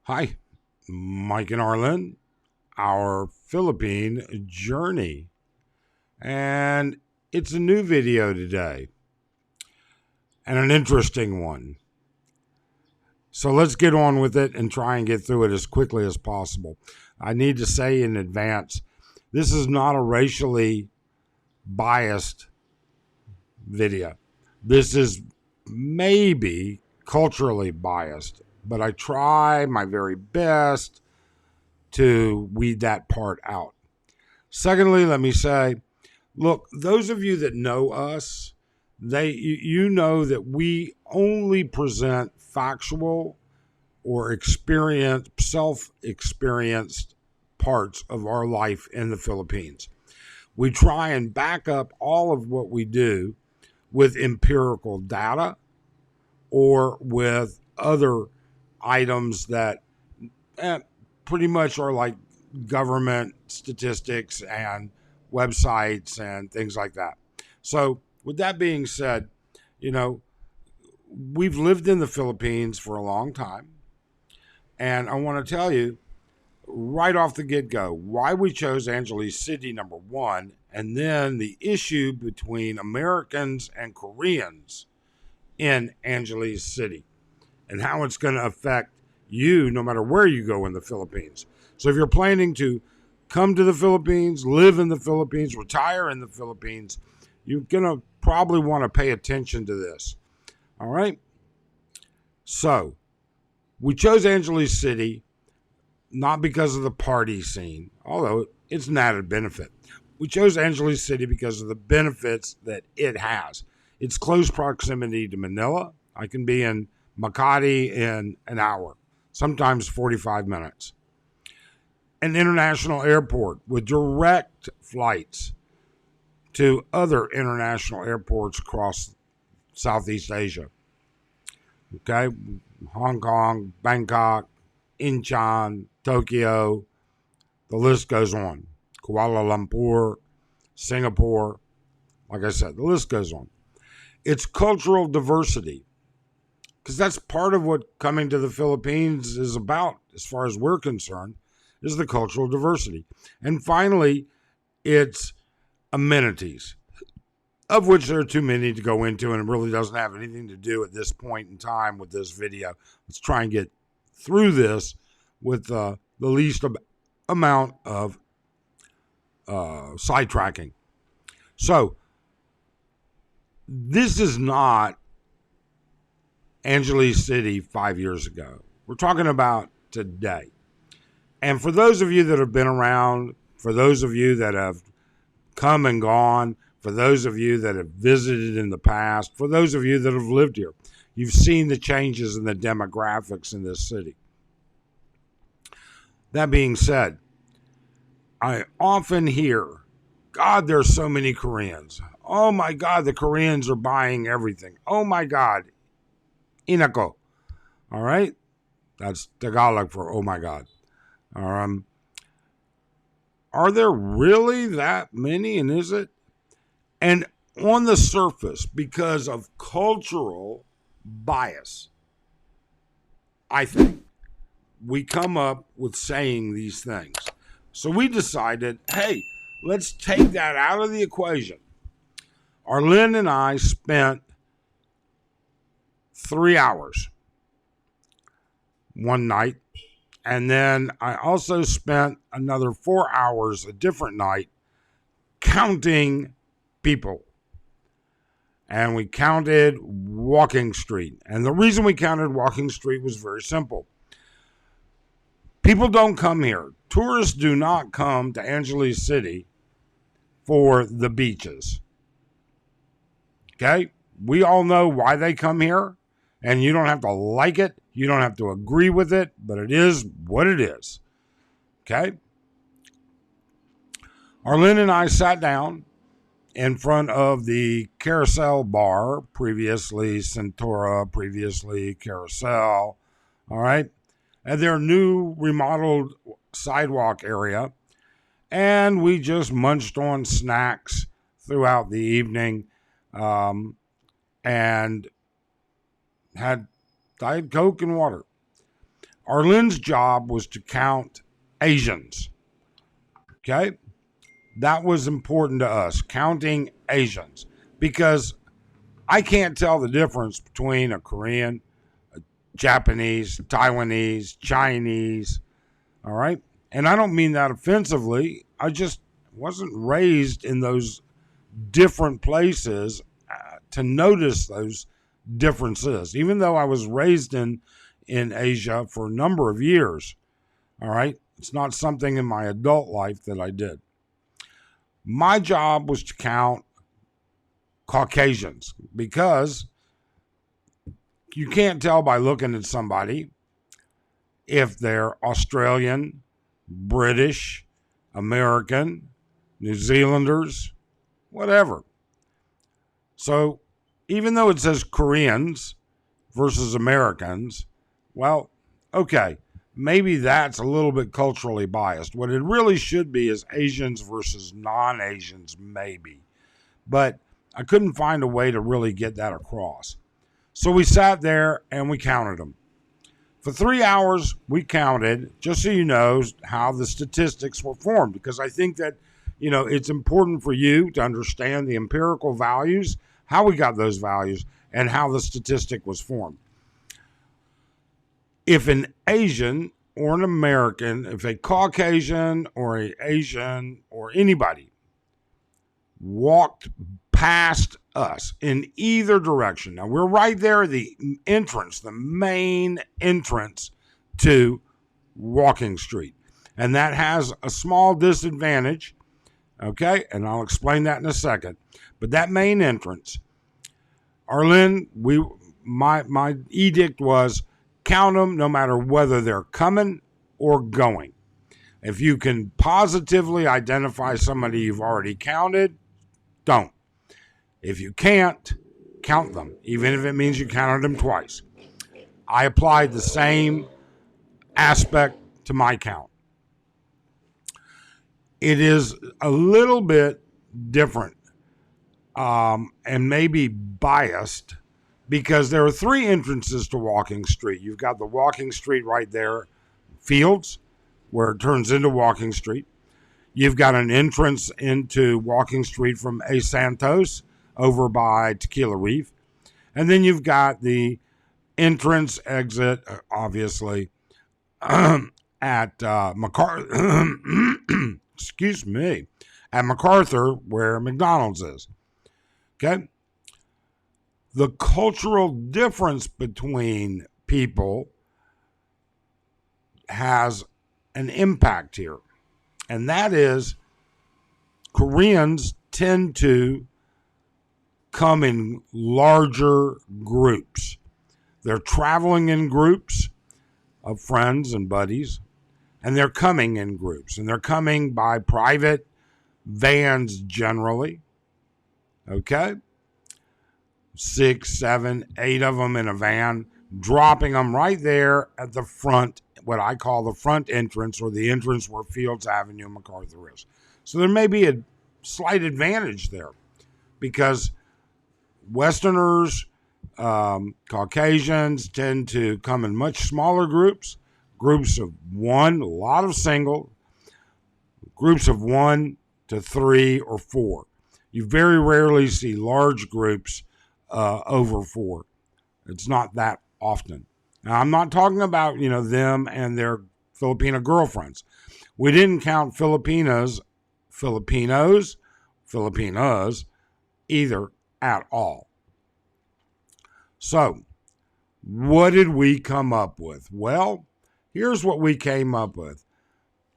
Hi, Mike and Arlen, our Philippine journey. And it's a new video today and an interesting one. So let's get on with it and try and get through it as quickly as possible. I need to say in advance, this is not a racially biased video. This is maybe culturally biased, but I try my very best to weed that part out. Secondly, let me say, look, those of you that know us, you know that we only present factual or self-experienced parts of our life in the Philippines. We try and back up all of what we do with empirical data or with other items that pretty much are like government statistics and websites and things like that. So, with that being said, you know, we've lived in the Philippines for a long time. And I want to tell you right off the get go why we chose Angeles City, number one, and then the issue between Americans and Koreans in Angeles City and how it's going to affect you no matter where you go in the Philippines. So if you're planning to come to the Philippines, live in the Philippines, retire in the Philippines, you're going to probably want to pay attention to this. All right? So we chose Angeles City not because of the party scene, although it's an added benefit. We chose Angeles City because of the benefits that it has. Its close proximity to Manila. I can be in Makati in an hour, sometimes 45 minutes. An international airport with direct flights to other international airports across Southeast Asia. Okay, Hong Kong, Bangkok, Incheon, Tokyo, the list goes on. Kuala Lumpur, Singapore, like I said, the list goes on. It's cultural diversity, because that's part of what coming to the Philippines is about, as far as we're concerned, is the cultural diversity. And finally, it's amenities, of which there are too many to go into, and it really doesn't have anything to do at this point in time with this video. Let's try and get through this with the least amount of sidetracking. So, this is not Angeles City 5 years ago. We're talking about today. And for those of you that have been around, for those of you that have come and gone, for those of you that have visited in the past, for those of you that have lived here, you've seen the changes in the demographics in this city. That being said, I often hear, God, there's so many Koreans. Oh my God, the Koreans are buying everything. Oh my God, Inako. All right? That's Tagalog for oh my God. Are there really that many, and is it? And on the surface, because of cultural bias, I think, we come up with saying these things. So we decided, hey, let's take that out of the equation. Arlen and I spent 3 hours one night, and then I also spent another 4 hours a different night counting people. And we counted Walking Street. And the reason we counted Walking Street was very simple. People don't come here. Tourists do not come to Angeles City for the beaches. Okay? We all know why they come here, and you don't have to like it. You don't have to agree with it, but it is what it is. Okay? Arlen and I sat down in front of the Carousel Bar, previously Centura, previously Carousel, all right, at their new remodeled sidewalk area, and we just munched on snacks throughout the evening, and had Diet Coke and water. Arlene's job was to count Asians. Okay? That was important to us, counting Asians, because I can't tell the difference between a Korean, a Japanese, Taiwanese, Chinese, all right? And I don't mean that offensively. I just wasn't raised in those different places to notice those differences, even though I was raised in Asia for a number of years, all right? It's not something in my adult life that I did. My job was to count Caucasians because you can't tell by looking at somebody if they're Australian, British, American, New Zealanders, whatever. So even though it says Koreans versus Americans, well, okay, maybe that's a little bit culturally biased. What it really should be is Asians versus non-Asians, maybe. But I couldn't find a way to really get that across. So we sat there and we counted them. For 3 hours, we counted, just so you know how the statistics were formed, because I think that, it's important for you to understand the empirical values, how we got those values, and how the statistic was formed. If an Asian or an American, if a Caucasian or an Asian or anybody walked past us in either direction. Now, we're right there at the entrance, the main entrance to Walking Street. And that has a small disadvantage, okay? And I'll explain that in a second. But that main entrance, Arlene, my edict was count them no matter whether they're coming or going. If you can positively identify somebody you've already counted, don't. If you can't, count them, even if it means you counted them twice. I applied the same aspect to my count. It is a little bit different and maybe biased because there are 3 entrances to Walking Street. You've got the Walking Street right there, Fields, where it turns into Walking Street. You've got an entrance into Walking Street from A Santos over by Tequila Reef. And then you've got the entrance exit, obviously, at MacArthur, excuse me, at MacArthur, where McDonald's is. Okay? The cultural difference between people has an impact here. And that is Koreans tend to come in larger groups. They're traveling in groups of friends and buddies, and they're coming in groups. And they're coming by private vans generally. Okay? 6, 7, 8 of them in a van, dropping them right there at the front, what I call the front entrance, or the entrance where Fields Avenue and MacArthur is. So there may be a slight advantage there because Westerners, Caucasians tend to come in much smaller groups of 1, a lot of single, groups of 1 to 3 or 4. You very rarely see large groups over 4. It's not that often. Now, I'm not talking about, them and their Filipino girlfriends. We didn't count Filipinas either at all. So, what did we come up with? Well, here's what we came up with.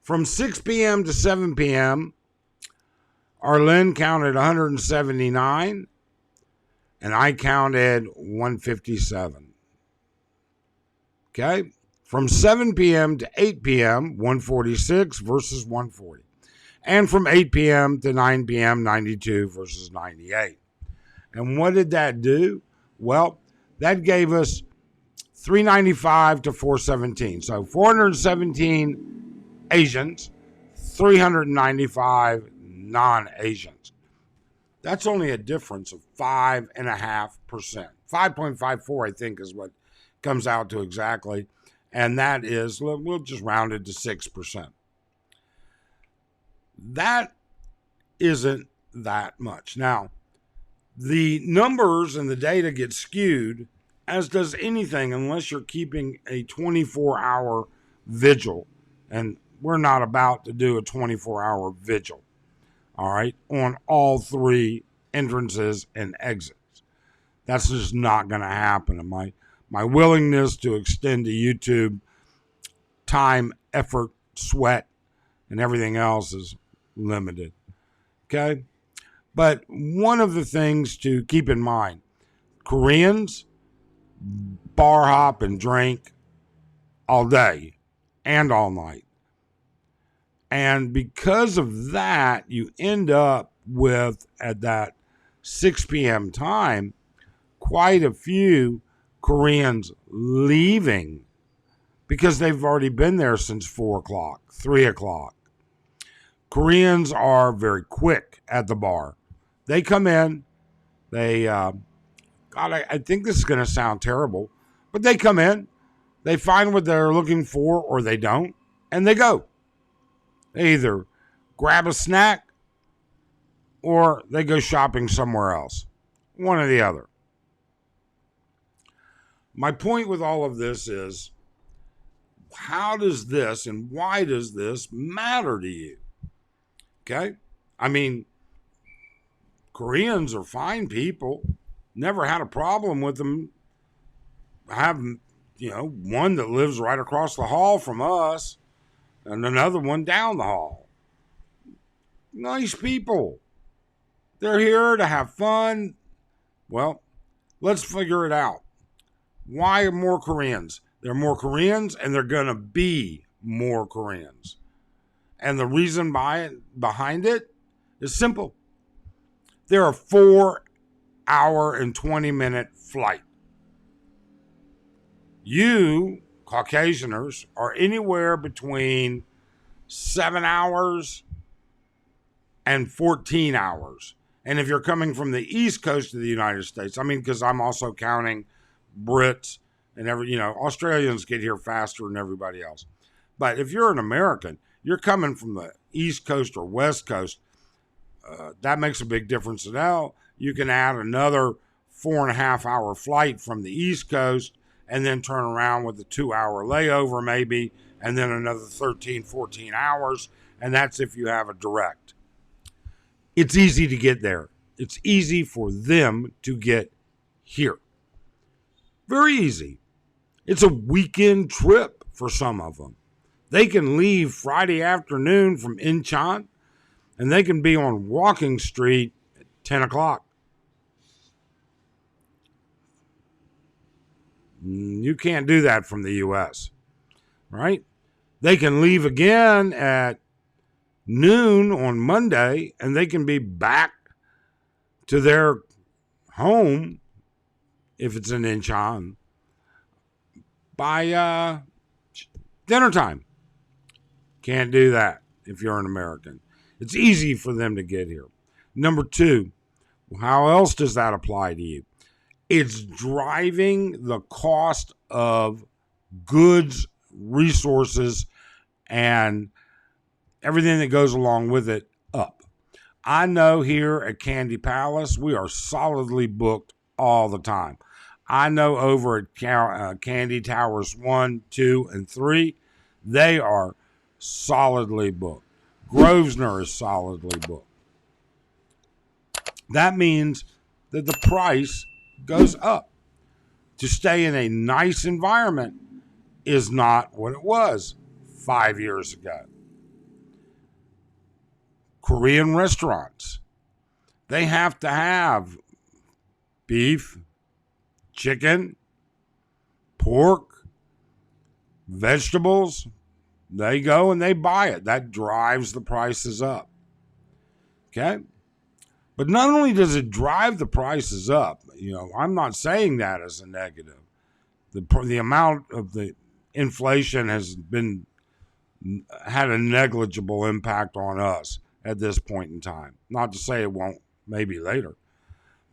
From 6 p.m. to 7 p.m., Arlene counted 179, and I counted 157. Okay? From 7 p.m. to 8 p.m., 146 versus 140. And from 8 p.m. to 9 p.m., 92 versus 98. And what did that do? Well, that gave us 395 to 417. So 417 Asians, 395 non-Asians. That's only a difference of 5.5%. 5.54, I think, is what comes out to exactly. And that is, we'll just round it to 6%. That isn't that much. Now, the numbers and the data get skewed, as does anything, unless you're keeping a 24-hour vigil. And we're not about to do a 24-hour vigil, all right, on all three entrances and exits. That's just not going to happen. And my willingness to extend to YouTube time, effort, sweat, and everything else is limited. Okay? But one of the things to keep in mind, Koreans bar hop and drink all day and all night. And because of that, you end up with, at that 6 p.m. time, quite a few Koreans leaving because they've already been there since 4 o'clock, 3 o'clock. Koreans are very quick at the bar. They come in, I think this is going to sound terrible, but they come in, they find what they're looking for or they don't, and they go. They either grab a snack or they go shopping somewhere else. One or the other. My point with all of this is, how does this and why does this matter to you? Okay? I mean, Koreans are fine people. Never had a problem with them. I have, one that lives right across the hall from us and another one down the hall. Nice people. They're here to have fun. Well, let's figure it out. Why are more Koreans? There are more Koreans and they're going to be more Koreans. And the reason behind it is simple. They're a 4-hour and 20-minute flight. You, Caucasianers, are anywhere between 7 hours and 14 hours. And if you're coming from the East Coast of the United States, because I'm also counting Brits and Australians get here faster than everybody else. But if you're an American, you're coming from the East Coast or West Coast, that makes a big difference. So now you can add another 4.5-hour flight from the East Coast and then turn around with a 2-hour layover maybe, and then another 13, 14 hours. And that's if you have a direct. It's easy to get there. It's easy for them to get here. Very easy. It's a weekend trip for some of them. They can leave Friday afternoon from Incheon and they can be on Walking Street at 10 o'clock. You can't do that from the U.S., right? They can leave again at noon on Monday and they can be back to their home, if it's in Incheon, by dinner time. Can't do that if you're an American. It's easy for them to get here. Number two, how else does that apply to you? It's driving the cost of goods, resources, and everything that goes along with it up. I know here at Candy Palace, we are solidly booked all the time. I know over at Candy Towers 1, 2, and 3, they are solidly booked. Grosvenor is solidly booked. That means that the price goes up. To stay in a nice environment is not what it was 5 years ago. Korean restaurants, they have to have beef, chicken, pork, vegetables. They go and they buy it. That drives the prices up. Okay? But not only does it drive the prices up, I'm not saying that as a negative. The amount of the inflation has had a negligible impact on us at this point in time. Not to say it won't maybe later.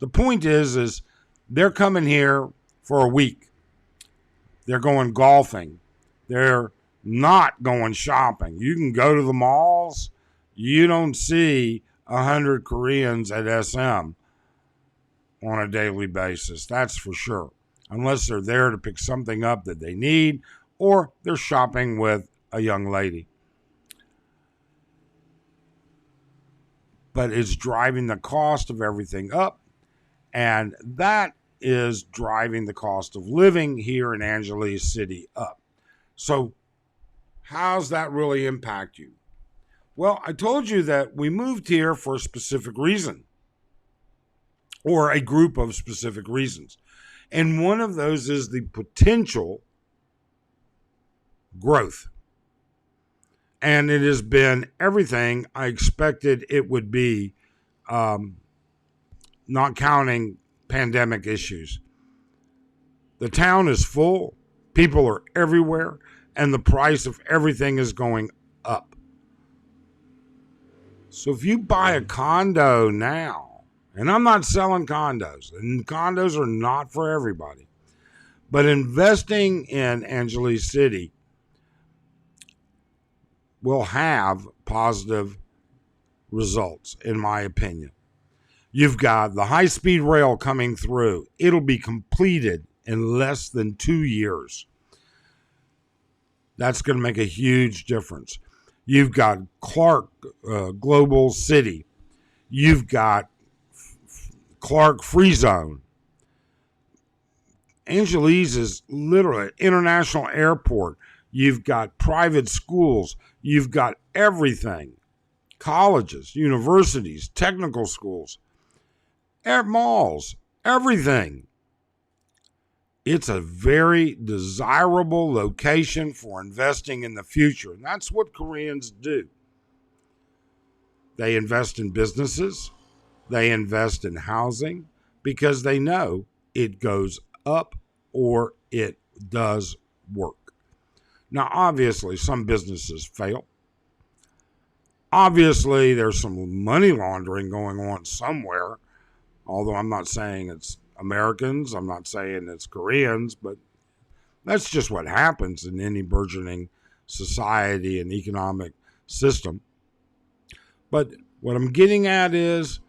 The point is they're coming here for a week. They're going golfing. They're not going shopping. You can go to the malls. You don't see 100 Koreans at SM on a daily basis. That's for sure. Unless they're there to pick something up that they need or they're shopping with a young lady. But it's driving the cost of everything up, and that is driving the cost of living here in Angeles City up. So how's that really impact you? Well, I told you that we moved here for a specific reason, or a group of specific reasons. And one of those is the potential growth. And it has been everything I expected it would be, not counting pandemic issues. The town is full, people are everywhere, and the price of everything is going up. So if you buy a condo now, and I'm not selling condos, and condos are not for everybody, but investing in Angeles City will have positive results, in my opinion. You've got the high-speed rail coming through. It'll be completed in less than 2 years. That's going to make a huge difference. You've got Clark Global City. You've got Clark Free Zone. Angeles is literally an international airport. You've got private schools. You've got everything. Colleges, universities, technical schools, malls, everything. It's a very desirable location for investing in the future. And that's what Koreans do. They invest in businesses. They invest in housing because they know it goes up or it does work. Now, obviously, some businesses fail. Obviously, there's some money laundering going on somewhere, although I'm not saying it's Americans, I'm not saying it's Koreans, but that's just what happens in any burgeoning society and economic system. But what I'm getting at is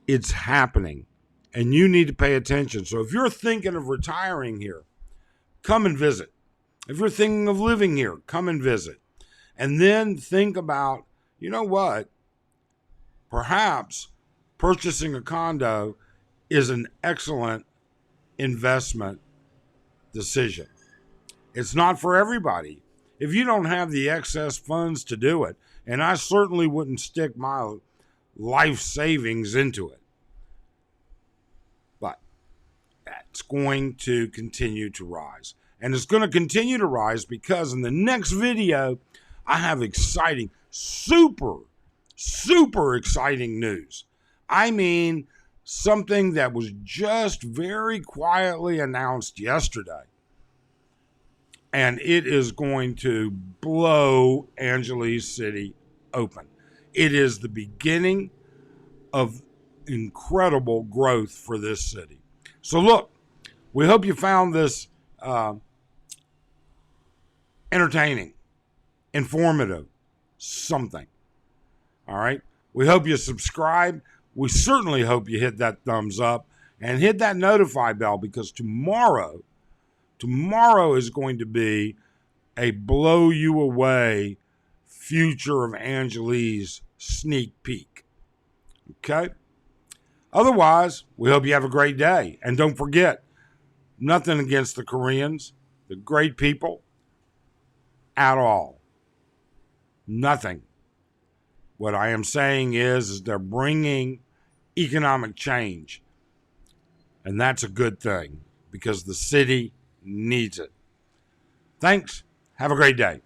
it's happening, and you need to pay attention. So if you're thinking of retiring here, come and visit. If you're thinking of living here, come and visit. And then think about, you know what? Perhaps purchasing a condo is an excellent investment decision. It's not for everybody. If you don't have the excess funds to do it, and I certainly wouldn't stick my life savings into it, but that's going to continue to rise. And it's going to continue to rise because in the next video, I have exciting, super exciting news. I mean, something that was just very quietly announced yesterday. And it is going to blow Angeles City open. It is the beginning of incredible growth for this city. So look, we hope you found this entertaining, informative, something. All right. We hope you subscribe. We certainly hope you hit that thumbs up and hit that notify bell, because tomorrow is going to be a blow you away future of Angeles sneak peek. Okay. Otherwise, we hope you have a great day. And don't forget, nothing against the Koreans, the great people at all. Nothing. What I am saying is they're bringing economic change. And that's a good thing because the city needs it. Thanks. Have a great day.